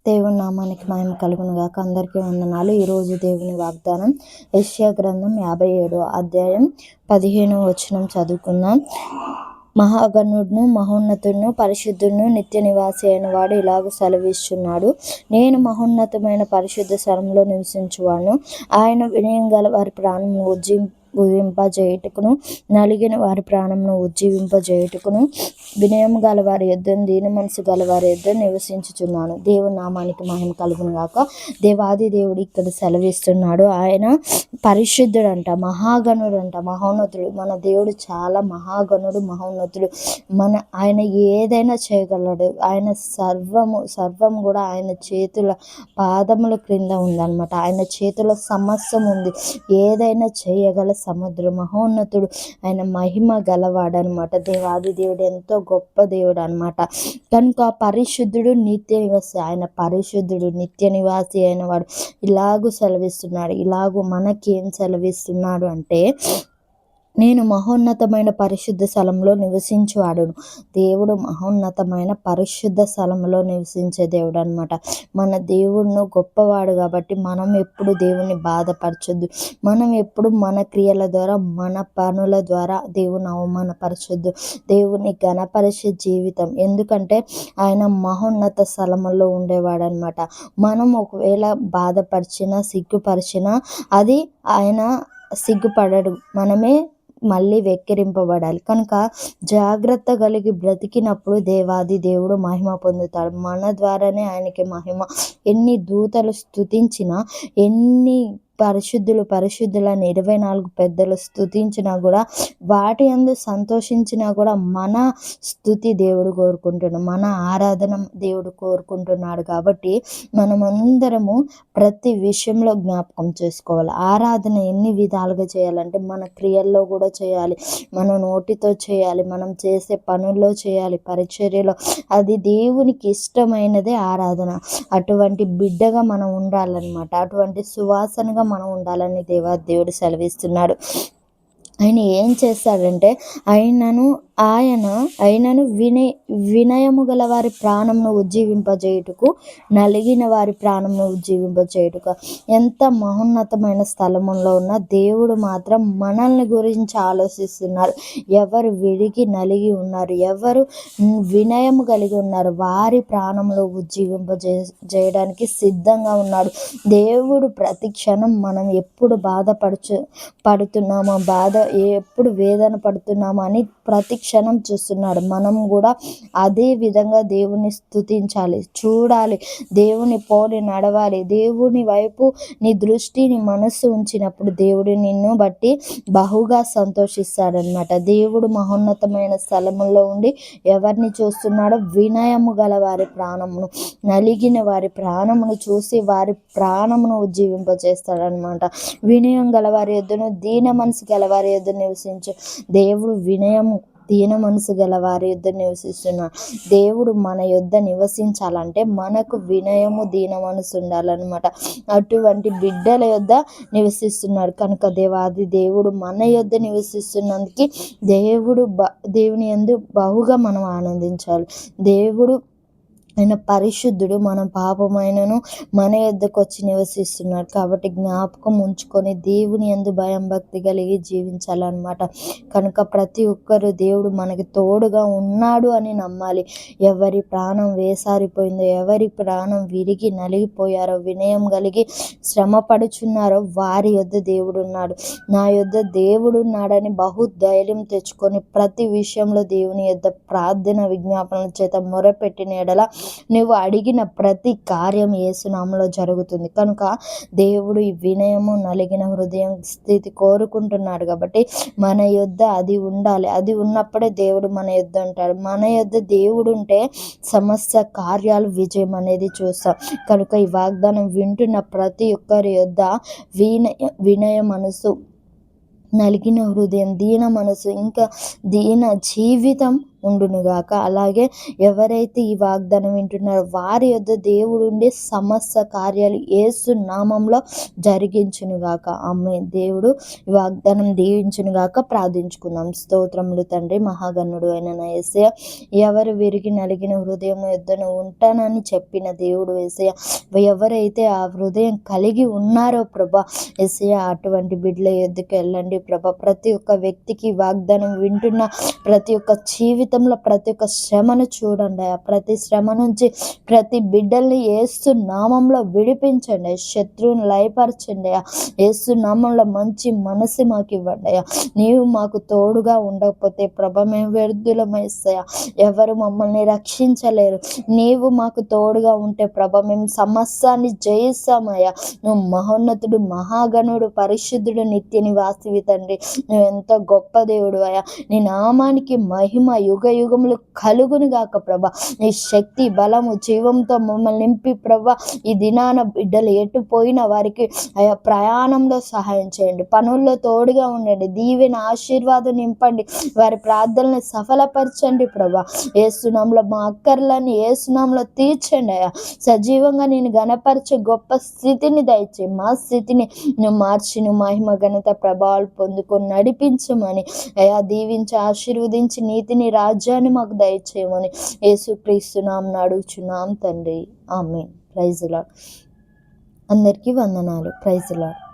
దేవుని నామానికి మహిమ కలుగును గాక. అందరికీ వందనాలు. ఈరోజు దేవుని వాగ్దానం యెషయా గ్రంథం 57వ అధ్యాయం 15వ వచనం చదువుకుందాం. మహాగణుడును మహోన్నతుడును పరిశుద్ధుడును నిత్య నివాసి అయిన వాడు ఇలాగ సెలవిస్తున్నాడు. నేను మహోన్నతమైన పరిశుద్ధ స్థలంలో నివసించువాను. ఆయన వినయం గల వారి ప్రాణమును ఉజ్జీవింపజేయుటకును నలిగిన వారి ప్రాణమును ఉజ్జీవింపజేయుటకును వినయం గల వారి యొద్దను దీన మనసు గల వారి యొద్ద నివసించుచున్నాను. దేవుని నామానికి మహిమ కలుగును గాక. దేవాది దేవుడు ఇక్కడ సెలవిస్తున్నాడు. ఆయన పరిశుద్ధుడంట, మహాగణుడంట, మహోన్నతుడు. మన దేవుడు చాలా మహాగణుడు, మహోన్నతుడు. ఆయన ఏదైనా చేయగలడు. ఆయన సర్వము కూడా ఆయన చేతుల పాదముల క్రింద ఉందన్నమాట. ఆయన చేతుల సమస్తం ఉంది. ఏదైనా చేయగల సముద్రం. మహోన్నతుడు, ఆయన మహిమ గలవాడనమాట. దేవాది దేవుడు ఎంతో గొప్ప దేవుడు అనమాట. కనుక పరిశుద్ధుడు, నిత్య నివాసి. ఆయన పరిశుద్ధుడు, నిత్య నివాసి అయిన వాడు ఇలాగూ సెలవిస్తున్నాడు. ఇలాగూ మనకి ఏం సెలవిస్తున్నాడు అంటే, నేను మహోన్నతమైన పరిశుద్ధ స్థలంలో నివసించువాడును. దేవుడు మహోన్నతమైన పరిశుద్ధ స్థలంలో నివసించే దేవుడు అనమాట. మన దేవుడును గొప్పవాడు కాబట్టి మనం ఎప్పుడు దేవుని బాధపరచొద్దు. మనం ఎప్పుడు మన క్రియల ద్వారా, మన పనుల ద్వారా దేవుని అవమానపరచొద్దు. దేవుని ఘనపరిచే జీవితం. ఎందుకంటే ఆయన మహోన్నత స్థలంలో ఉండేవాడు అనమాట. మనం ఒకవేళ బాధపరిచినా, సిగ్గుపరిచినా అది ఆయన సిగ్గుపడడు. మనమే మళ్ళీ వెక్కిరింపబడాలి. కనుక జాగ్రత్త కలిగి బ్రతికినప్పుడు దేవాది దేవుడు మహిమ పొందుతాడు. మన ద్వారానే ఆయనకి మహిమ. ఎన్ని దూతలు స్తుతించినా, ఎన్ని పరిశుద్ధులని 24 పెద్దలు స్తుతించినా కూడా, వాటి యందు సంతోషించినా కూడా మన స్తుతి దేవుడు కోరుకుంటున్నాడు, మన ఆరాధన దేవుడు కోరుకుంటున్నాడు. కాబట్టి మనమందరము ప్రతి విషయంలో జ్ఞాపకం చేసుకోవాలి. ఆరాధన ఎన్ని విధాలుగా చేయాలంటే, మన క్రియల్లో కూడా చేయాలి, మన నోటితో చేయాలి, మనం చేసే పనుల్లో చేయాలి, పరిచర్యలో. అది దేవునికి ఇష్టమైనదే ఆరాధన. అటువంటి బిడ్డగా మనం ఉండాలన్నమాట. అటువంటి సువాసనగా మనం ఉండాలని దేవుడు సెలవిస్తున్నాడు. ఆయన ఏం చేస్తాడంటే, ఆయనను వినయము గల వారి ప్రాణంను ఉజ్జీవింపజేయుటకు, నలిగిన వారి ప్రాణంను ఉజ్జీవింపజేయుటకు. ఎంత మహోన్నతమైన స్థలములో ఉన్న దేవుడు మాత్రం మనల్ని గురించి ఆలోచిస్తున్నారు. ఎవరు విడిగి నలిగి ఉన్నారు, ఎవరు వినయము కలిగి ఉన్నారు, వారి ప్రాణంలో ఉజ్జీవింపజేయడానికి సిద్ధంగా ఉన్నాడు. దేవుడు ప్రతి క్షణం మనం ఎప్పుడు పడుతున్నామో, ఎప్పుడు వేదన పడుతున్నామో అని ప్రతి క్షణం చూస్తున్నాడు. మనం కూడా అదే విధంగా దేవుని స్తుతించాలి, చూడాలి, దేవుని పోలి నడవాలి. దేవుని వైపు నీ దృష్టి, నీ మనస్సు ఉంచినప్పుడు దేవుడు నిన్ను బట్టి బహుగా సంతోషిస్తాడనమాట. దేవుడు మహోన్నతమైన స్థలములో ఉండి ఎవరిని చూస్తున్నాడో, వినయము గల వారి ప్రాణమును, నలిగిన వారి ప్రాణమును చూసి వారి ప్రాణమును ఉజ్జీవింపజేస్తాడనమాట. వినయం గల వారి యొద్దను దీన మనసు గల వారి యొద్ద నివసించు దేవుడు. వినయము, దీన మనసు గల వారి యొద్ద నివసిస్తున్నాడు. దేవుడు మన యొద్ద నివసించాలంటే మనకు వినయము, దీన మనసు ఉండాలన్నమాట. అటువంటి బిడ్డల యొద్ద నివసిస్తున్నాడు. కనుక దేవాది దేవుడు మన యొద్ద నివసిస్తున్నందుకు దేవుని యందు బహుగా మనం ఆనందించాలి. దేవుడు ఆయన పరిశుద్ధుడు. మన పాపమైనను మన యొద్దకు వచ్చి నివసిస్తున్నాడు. కాబట్టి జ్ఞాపకం ఉంచుకొని దేవుని యందు భయం భక్తి కలిగి జీవించాలన్నమాట. కనుక ప్రతి ఒక్కరు దేవుడు మనకి తోడుగా ఉన్నాడు అని నమ్మాలి. ఎవరి ప్రాణం వేసారిపోయిందో, ఎవరి ప్రాణం విరిగి నలిగిపోయారో, వినయం కలిగి శ్రమ పడుచున్నారో వారి యొద్ద దేవుడు ఉన్నాడు. నా యొద్ద దేవుడు ఉన్నాడని బహుధైర్యం తెచ్చుకొని ప్రతి విషయంలో దేవుని యొద్ద ప్రార్థన విజ్ఞాపనల చేత మొరపెట్టిన ఎడల నువ్వు అడిగిన ప్రతి కార్యం యేసునామములో జరుగుతుంది. కనుక దేవుడు ఈ వినయము, నలిగిన హృదయం స్థితి కోరుకుంటున్నాడు. కాబట్టి మన యొద్ద అది ఉండాలి. అది ఉన్నప్పుడే దేవుడు మన యొద్ద ఉంటాడు. మన యొద్ద దేవుడు ఉంటే సమస్త కార్యాలు విజయం అనేది చూస్తాం. కనుక ఈ వాగ్దానం వింటున్న ప్రతి ఒక్కరి యొద్ద వినయ మనసు, నలిగిన హృదయం, దీన మనసు, ఇంకా దీన జీవితం ఉండునుగాక. అలాగే ఎవరైతే ఈ వాగ్దానం వింటున్నారో వారి యొద్ద దేవుడు ఉండి సమస్త కార్యాలు యేసు నామంలో జరిగించునుగాక. ఆమేన్. దేవుడు ఈ వాగ్దానం దీవించునుగాక. ప్రార్థించుకుందాం. స్తోత్రములు తండ్రి, మహాగణుడు అయిన నా యేసయ్య, ఎవరు విరిగి నలిగిన హృదయం యొద్దను ఉంటానని చెప్పిన దేవుడు యేసయ్య, ఎవరైతే ఆ హృదయం కలిగి ఉన్నారో ప్రభా యేసయ్య, అటువంటి బిడ్డల యొద్దకు వెళ్ళండి ప్రభా. ప్రతి ఒక్క వ్యక్తికి వాగ్దానం వింటున్న ప్రతి ఒక్క జీవితంలో ప్రతి ఒక్క శ్రమను చూడండి. ప్రతి శ్రమ నుంచి ప్రతి బిడ్డల్ని యేసు నామంలో విడిపించండి. శత్రువుని లయపరచండి. యేసు నామంలో మంచి మనసు మాకు ఇవ్వండి. నీవు మాకు తోడుగా ఉండకపోతే ప్రభ మేము వ్యర్థులమేసయ్యా, ఎవరు మమ్మల్ని రక్షించలేరు. నీవు మాకు తోడుగా ఉంటే ప్రభ మేము సమస్యాన్ని జయిస్తామయ్యా. నువ్వు మహోన్నతుడు, మహాగణుడు, పరిశుద్ధుడు, నిత్య నివాసివి తండ్రి. నువ్వు ఎంత గొప్ప దేవుడు అయ్యా. నీ నామానికి మహిమ యుగ యుగములు కలుగును గాక ప్రభ. నీ శక్తి బలము జీవంతో మమ్మల్ని నింపి ప్రభ, ఈ దినాన బిడ్డలు ఎటు పోయిన వారికి అయా ప్రయాణంలో సహాయం చేయండి. పనుల్లో తోడుగా ఉండండి. దీవెన ఆశీర్వాదం నింపండి. వారి ప్రార్థనలను సఫలపరచండి ప్రభ. ఏసునామములో మా అక్కర్లని ఏసునామములో తీర్చండి అయ్యా. సజీవంగా నేను గణపరిచే గొప్ప స్థితిని దయచే. మా స్థితిని నువ్వు మార్చి నువ్వు మహిమ ఘనత ప్రభావాలు పొందుకొని నడిపించమని అయా దీవించి ఆశీర్వదించి నీతిని రాజ్యాన్ని మాకు దయచేయమని యేసుక్రీస్తు నామమున అడుగుచున్నాం తండ్రి. ఆమేన్. Praise the lord. అందరికీ వందనాలు. Praise the lord.